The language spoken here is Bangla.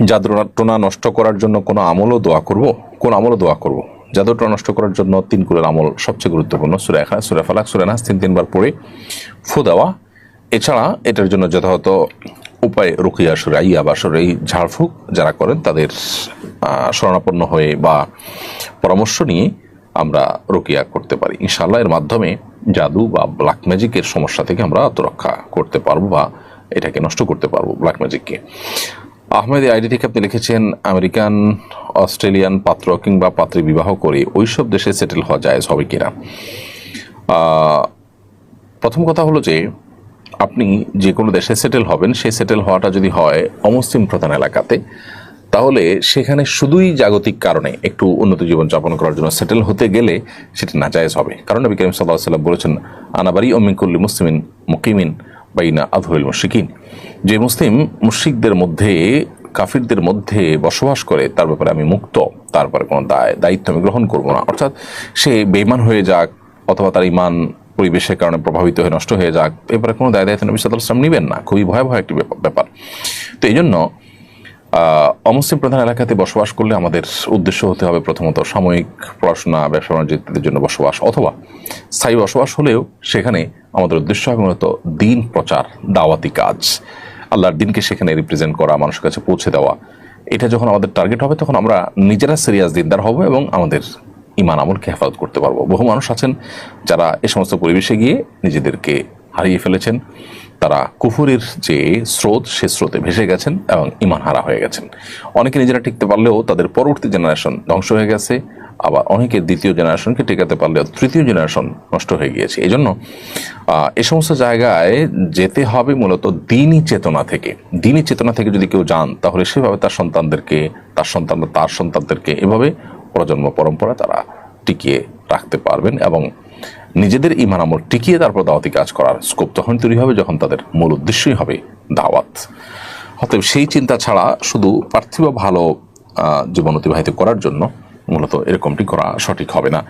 জাদুটোনা নষ্ট করার জন্য কোনো আমলও দোয়া করব? জাদুটোনা নষ্ট করার জন্য 3 কুলের আমল সবচেয়ে গুরুত্বপূর্ণ। সূরা ইখলাস, সূরা ফালাক, সূরা নাস 3 বার পড়ে ফু দেওয়া। এছাড়া এটার জন্য যথাযথ উপায় রুকিয়া শরঈয়া বা শরঈ ঝাড়ফুঁক যারা করেন তাদের শরণাপন্ন হয়ে বা পরামর্শ নিয়ে আমরা রুকিয়া করতে পারি। ইনশাআল্লাহ এর মাধ্যমে জাদু বা ব্ল্যাক ম্যাজিকের সমস্যা থেকে আমরা আত্মরক্ষা করতে পারবো বা এটাকে নষ্ট করতে পারবো, ব্ল্যাক ম্যাজিককে। আহমেদ আইডি থেকে আপনি লিখেছেন, আমেরিকান অস্ট্রেলিয়ান পাত্র কিংবা পাত্রী বিবাহ করে ওইসব দেশে সেটেল হওয়া জায়েজ হবে কিনা? প্রথম কথা হলো যে আপনি যে কোনো দেশে সেটেল হবেন, সেই সেটেল হওয়াটা যদি হয় অমুসলিম প্রধান এলাকাতে, তাহলে সেখানে শুধুই জাগতিক কারণে একটু উন্নত জীবনযাপন করার জন্য সেটেল হতে গেলে সেটা নাজায়েজ হবে। কারণ নবী করিম সাল্লাল্লাহু আলাইহি ওয়াসাল্লাম বলেছেন, আনা বারিউম মিন কুল্লি মুসলিমিন মুকিমিন বাইনা আযহুরিল মুশরিকিন, যে মুসলিম মুশরিকদের মধ্যে, কাফিরদের মধ্যে বসবাস করে তার ব্যাপারে আমি মুক্ত, তারপরে কোনো দায়িত্ব আমি গ্রহণ করব না। অর্থাৎ সে বেঈমান হয়ে যাক অথবা তার ঈমান পরিবেশের কারণে প্রভাবিত হয়ে নষ্ট হয়ে যাক, এবারে কোনো দায়িত্ব নবী সাল্লাল্লাহু আলাইহি ওয়াসাল্লাম নেবেন না। খুবই ভয়াবহ একটি ব্যাপার। তো এই জন্য অমুসলিম প্রধান এলাকাতে বসবাস করলে আমাদের উদ্দেশ্য হতে হবে প্রথমত সাময়িক পড়াশোনা, ব্যবসা বাণিজ্য ইত্যাদির জন্য বসবাস, অথবা স্থায়ী বসবাস হলেও সেখানে আমাদের উদ্দেশ্য হবে মূলত দিন প্রচার, দাওয়াতি কাজ, আল্লাহর দিনকে সেখানে রিপ্রেজেন্ট করা, মানুষের কাছে পৌঁছে দেওয়া। এটা যখন আমাদের টার্গেট হবে তখন আমরা নিজেরা সিরিয়াস দিনদার হব এবং আমাদের ঈমান আমলকে হেফাজত করতে পারবো। বহু মানুষ আছেন যারা এ সমস্ত পরিবেশে গিয়ে নিজেদেরকে হারিয়ে ফেলেছেন, তারা কুফুরের যে স্রোত, সে স্রোতে ভেসে গেছেন এবং ঈমান হারা হয়ে গেছেন। অনেকে নিজেরা টিকতে পারলেও তাদের পরবর্তী জেনারেশন ধ্বংস হয়ে গেছে, আবার অনেকের দ্বিতীয় জেনারেশনকে টেকাতে পারলেও তৃতীয় জেনারেশন নষ্ট হয়ে গিয়েছে। এই জন্য এ সমস্ত জায়গায় যেতে হবে মূলত দিনই চেতনা থেকে। দিনই চেতনা থেকে যদি কেউ যান, তাহলে সেভাবে তার সন্তানদেরকে, তার সন্তানদেরকে এভাবে প্রজন্ম পরম্পরা তারা টিকিয়ে রাখতে পারবেন এবং নিজেদের ঈমান আমল টিকিয়ে তারপর দাওয়াতি কাজ করার স্কোপ তখন তৈরি হবে যখন তাদের মূল উদ্দেশ্যই হবে দাওয়াত। অতএব সেই চিন্তা ছাড়া শুধু পার্থিব ভালো জীবন অতিবাহিত করার জন্য মূলত এরকমটি করা সঠিক হবে না।